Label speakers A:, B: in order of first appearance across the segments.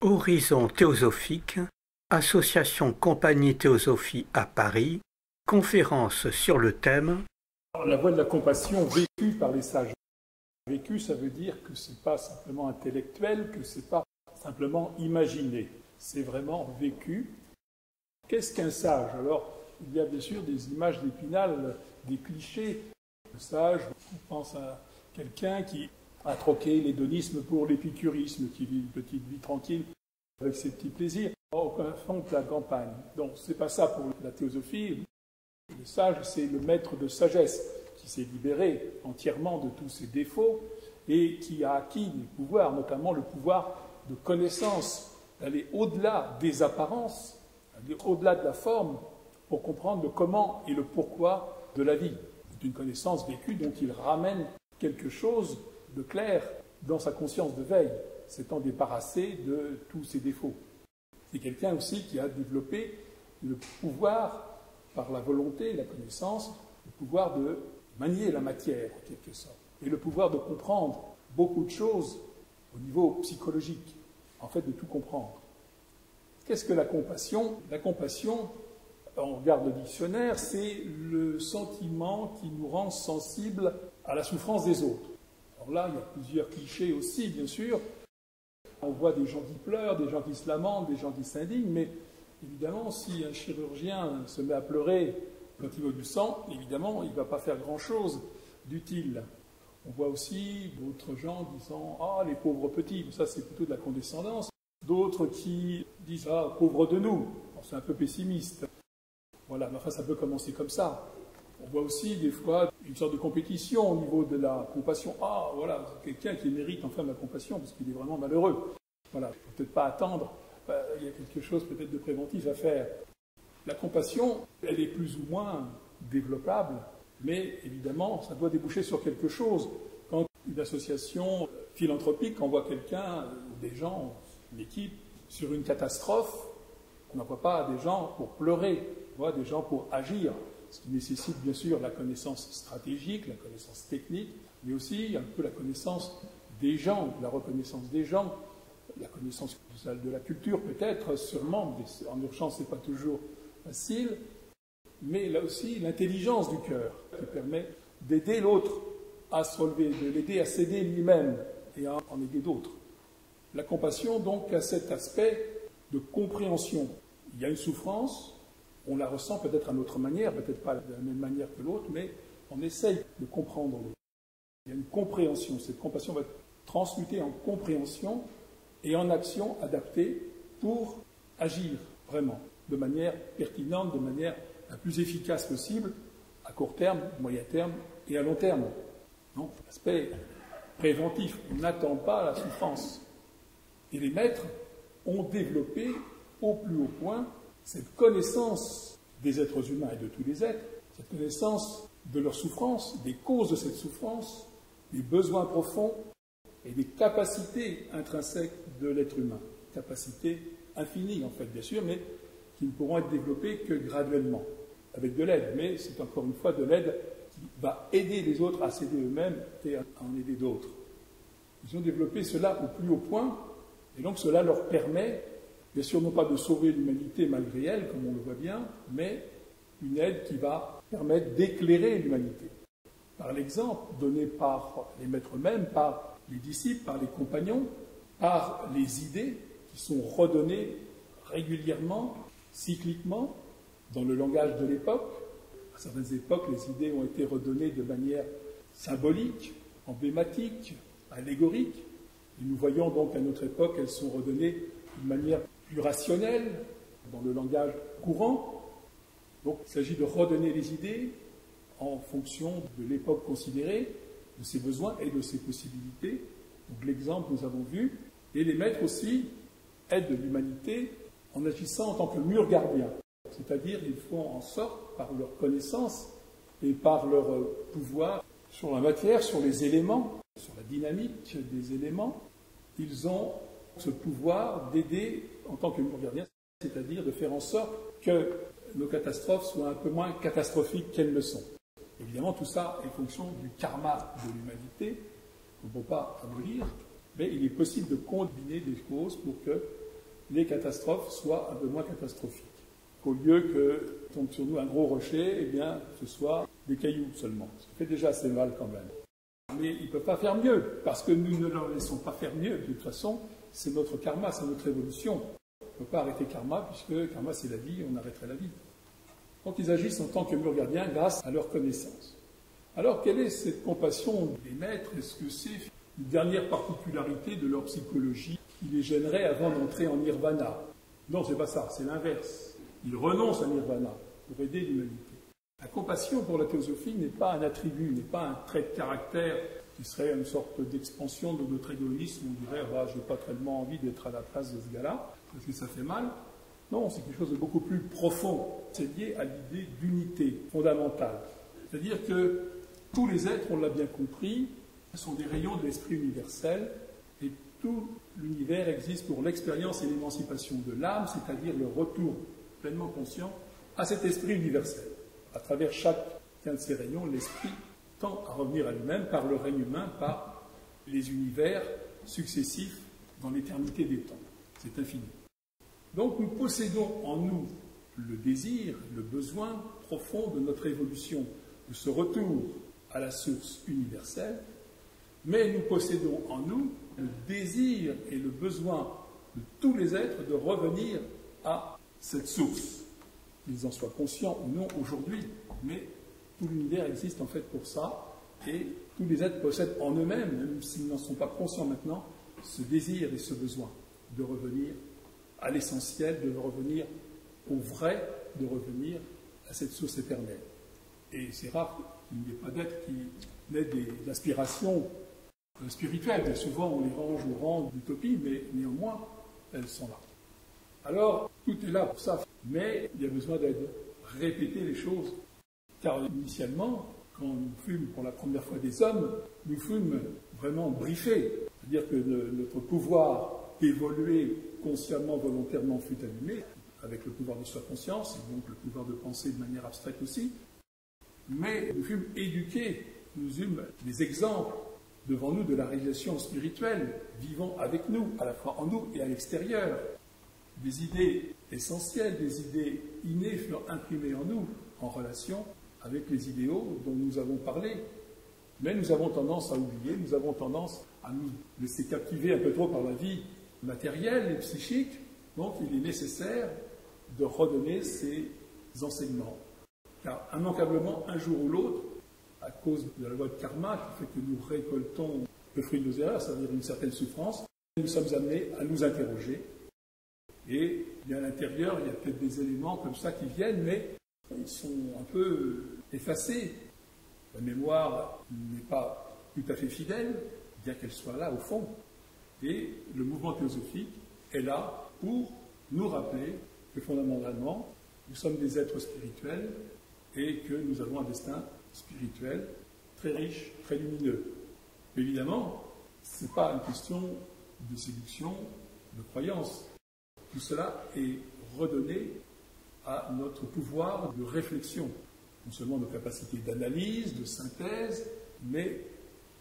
A: Horizon théosophique, Association Compagnie Théosophie à Paris, conférence sur le thème
B: La voie de la compassion vécue par les sages. Vécu, ça veut dire que ce n'est pas simplement intellectuel, que ce n'est pas simplement imaginé, c'est vraiment vécu. Qu'est-ce qu'un sage? Alors, il y a bien sûr des images d'Épinal, des clichés. Le sage, on pense à quelqu'un qui a troqué l'hédonisme pour l'épicurisme, qui vit une petite vie tranquille avec ses petits plaisirs, au fond de la campagne. Donc, c'est pas ça pour la théosophie. Le sage, c'est le maître de sagesse qui s'est libéré entièrement de tous ses défauts et qui a acquis des pouvoirs, notamment le pouvoir de connaissance, d'aller au-delà des apparences, d'aller au-delà de la forme, pour comprendre le comment et le pourquoi de la vie. C'est une connaissance vécue dont il ramène quelque chose de clair dans sa conscience de veille, s'étant débarrassé de tous ses défauts. C'est quelqu'un aussi qui a développé le pouvoir, par la volonté, la connaissance, le pouvoir de manier la matière, en quelque sorte, et le pouvoir de comprendre beaucoup de choses au niveau psychologique, en fait de tout comprendre. Qu'est-ce que la compassion? La compassion, on regarde le dictionnaire, c'est le sentiment qui nous rend sensibles à la souffrance des autres. Alors là, il y a plusieurs clichés aussi, bien sûr. On voit des gens qui pleurent, des gens qui se lamentent, des gens qui s'indignent, mais évidemment, si un chirurgien se met à pleurer quand il veut du sang, évidemment, il ne va pas faire grand-chose d'utile. On voit aussi d'autres gens disant « Ah, les pauvres petits », ça c'est plutôt de la condescendance. D'autres qui disent « Ah, pauvres de nous », c'est un peu pessimiste. Voilà, mais enfin, ça peut commencer comme ça. On voit aussi des fois une sorte de compétition au niveau de la compassion. « Ah, voilà, quelqu'un qui mérite enfin ma compassion parce qu'il est vraiment malheureux. » Voilà, il ne faut peut-être pas attendre. Il y a quelque chose peut-être de préventif à faire. La compassion, elle est plus ou moins développable, mais évidemment, ça doit déboucher sur quelque chose. Quand une association philanthropique envoie quelqu'un, des gens, une équipe, sur une catastrophe, on n'envoie pas des gens pour pleurer, on envoie des gens pour agir, ce qui nécessite bien sûr la connaissance stratégique, la connaissance technique, mais aussi un peu la connaissance des gens, la reconnaissance des gens, la connaissance de la culture peut-être, sûrement, mais en urgence c'est pas toujours facile, mais là aussi l'intelligence du cœur qui permet d'aider l'autre à se relever, de l'aider à s'aider lui-même et à en aider d'autres. La compassion donc a cet aspect de compréhension. Il y a une souffrance, on la ressent peut-être à notre manière, peut-être pas de la même manière que l'autre, mais on essaye de comprendre l'autre. Il y a une compréhension, cette compassion va être transmutée en compréhension et en action adaptée pour agir vraiment, de manière pertinente, de manière la plus efficace possible, à court terme, moyen terme et à long terme. Donc, l'aspect préventif, on n'attend pas la souffrance. Et les maîtres ont développé au plus haut point cette connaissance des êtres humains et de tous les êtres, cette connaissance de leur souffrance, des causes de cette souffrance, des besoins profonds et des capacités intrinsèques de l'être humain. Capacités infinies, en fait, bien sûr, mais qui ne pourront être développées que graduellement, avec de l'aide. Mais c'est encore une fois de l'aide qui va aider les autres à s'aider eux-mêmes et à en aider d'autres. Ils ont développé cela au plus haut point, et donc cela leur permet, bien sûr, non pas de sauver l'humanité malgré elle, comme on le voit bien, mais une aide qui va permettre d'éclairer l'humanité. Par l'exemple donné par les maîtres eux-mêmes, par les disciples, par les compagnons, par les idées qui sont redonnées régulièrement, cycliquement, dans le langage de l'époque. À certaines époques, les idées ont été redonnées de manière symbolique, emblématique, allégorique. Et nous voyons donc à notre époque, elles sont redonnées d'une manière plus rationnelle, dans le langage courant. Donc il s'agit de redonner les idées en fonction de l'époque considérée, de ses besoins et de ses possibilités. Donc l'exemple nous avons vu. Et les maîtres aussi aident l'humanité en agissant en tant que mur gardien. C'est-à-dire ils font en sorte, par leur connaissance et par leur pouvoir sur la matière, sur les éléments, sur la dynamique des éléments, ils ont ce pouvoir d'aider en tant que mur gardien, c'est-à-dire de faire en sorte que nos catastrophes soient un peu moins catastrophiques qu'elles le sont. Évidemment, tout ça est fonction du karma de l'humanité, qu'on ne peut pas abolir, mais il est possible de combiner des causes pour que les catastrophes soient un peu moins catastrophiques. Qu'au lieu que tombe sur nous un gros rocher, eh bien, ce soit des cailloux seulement. Ça fait déjà assez mal quand même. Mais ils ne peuvent pas faire mieux, parce que nous ne leur laissons pas faire mieux. De toute façon, c'est notre karma, c'est notre évolution. On ne peut pas arrêter karma, puisque karma c'est la vie, on arrêterait la vie. Donc ils agissent en tant que murs gardiens grâce à leur connaissance. Alors quelle est cette compassion des maîtres? Est-ce que c'est une dernière particularité de leur psychologie qui les gênerait avant d'entrer en nirvana? Non, c'est pas ça, c'est l'inverse. Ils renoncent à nirvana pour aider l'humanité. La compassion pour la théosophie n'est pas un attribut, n'est pas un trait de caractère qui serait une sorte d'expansion de notre égoïsme. On dirait, je n'ai pas tellement envie d'être à la place de ce gars-là, parce que ça fait mal. Non, c'est quelque chose de beaucoup plus profond. C'est lié à l'idée d'unité fondamentale. C'est-à-dire que tous les êtres, on l'a bien compris, sont des rayons de l'esprit universel, et tout l'univers existe pour l'expérience et l'émancipation de l'âme, c'est-à-dire le retour pleinement conscient à cet esprit universel. À travers chacun de ces rayons, l'esprit tend à revenir à lui-même par le règne humain, par les univers successifs dans l'éternité des temps. C'est infini. Donc nous possédons en nous le désir, le besoin profond de notre évolution, de ce retour à la source universelle, mais nous possédons en nous le désir et le besoin de tous les êtres de revenir à cette source, qu'ils en soient conscients ou non aujourd'hui, mais tout l'univers existe en fait pour ça, et tous les êtres possèdent en eux-mêmes, même s'ils n'en sont pas conscients maintenant, ce désir et ce besoin de revenir à l'essentiel, de revenir au vrai, de revenir à cette source éternelle. Et c'est rare qu'il n'y ait pas d'êtres qui n'aient d'aspirations spirituelles. Et souvent on les range au rang d'utopie, mais néanmoins, elles sont là. Alors, tout est là pour ça, mais il y a besoin de répéter les choses. Car initialement, quand nous fûmes pour la première fois des hommes, nous fûmes vraiment briefés. C'est-à-dire que notre pouvoir d'évoluer consciemment, volontairement fut allumé, avec le pouvoir de soi conscience, et donc le pouvoir de penser de manière abstraite aussi. Mais nous fûmes éduqués, nous eûmes des exemples devant nous de la réalisation spirituelle, vivant avec nous, à la fois en nous et à l'extérieur. Des idées essentielles, des idées innées furent imprimées en nous, en relation avec les idéaux dont nous avons parlé. Mais nous avons tendance à oublier, nous avons tendance à nous laisser captiver un peu trop par la vie matérielle et psychique. Donc il est nécessaire de redonner ces enseignements. Car immanquablement, un jour ou l'autre, à cause de la loi de karma qui fait que nous récoltons le fruit de nos erreurs, c'est-à-dire une certaine souffrance, nous sommes amenés à nous interroger. Et bien à l'intérieur, il y a peut-être des éléments comme ça qui viennent, mais ils sont un peu effacés. La mémoire n'est pas tout à fait fidèle, bien qu'elle soit là au fond. Et le mouvement théosophique est là pour nous rappeler que fondamentalement, nous sommes des êtres spirituels et que nous avons un destin spirituel très riche, très lumineux. Mais évidemment, ce n'est pas une question de séduction, de croyance. Tout cela est redonné à notre pouvoir de réflexion, non seulement nos capacités d'analyse, de synthèse, mais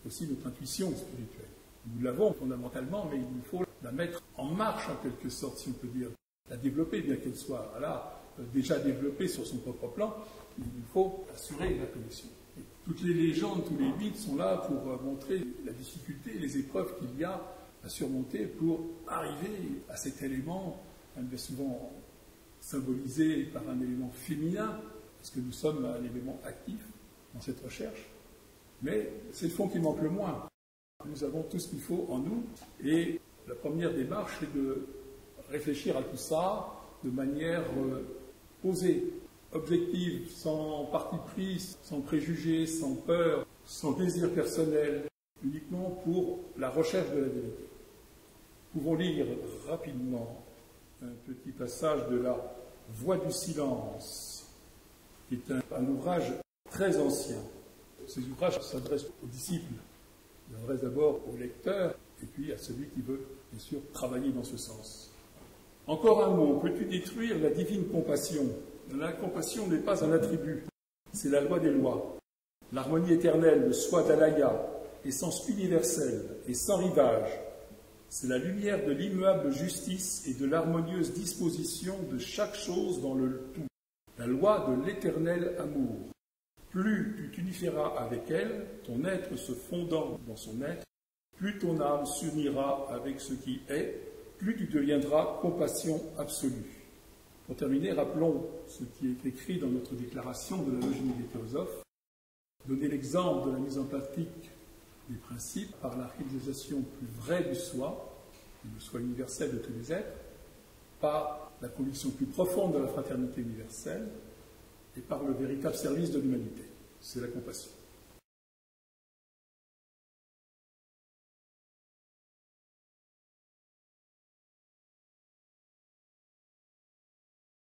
B: aussi notre intuition spirituelle. Nous l'avons fondamentalement, mais il nous faut la mettre en marche en quelque sorte, si on peut dire, la développer, bien qu'elle soit déjà développée sur son propre plan, il nous faut assurer la connexion. Et toutes les légendes, tous les mythes sont là pour montrer la difficulté, les épreuves qu'il y a à surmonter pour arriver à cet élément, bien souvent symbolisé par un élément féminin, parce que nous sommes un élément actif dans cette recherche, mais c'est le fond qui manque le moins. Nous avons tout ce qu'il faut en nous, et la première démarche est de réfléchir à tout ça de manière posée, objective, sans parti pris, sans préjugés, sans peur, sans désir personnel, uniquement pour la recherche de la vérité. Nous pouvons lire rapidement un petit passage de la Voix du silence, qui est un ouvrage très ancien. Ces ouvrages s'adressent aux disciples, ils s'adressent d'abord au lecteur, et puis à celui qui veut, bien sûr, travailler dans ce sens. Encore un mot, peux-tu détruire la divine compassion? La compassion n'est pas un attribut, c'est la loi des lois. L'harmonie éternelle, le soi d'Alaya, essence universelle et sans rivage, C'est la lumière de l'immuable justice et de l'harmonieuse disposition de chaque chose dans le tout. La loi de l'éternel amour. Plus tu t'unifieras avec elle, ton être se fondant dans son être, plus ton âme s'unira avec ce qui est, plus tu deviendras compassion absolue. Pour terminer, rappelons ce qui est écrit dans notre déclaration de la Logénie des théosophes. Donner l'exemple de la mise en pratique des principes par la réalisation plus vraie du soi, le soi universel de tous les êtres, par la conviction plus profonde de la fraternité universelle et par le véritable service de l'humanité. C'est la compassion.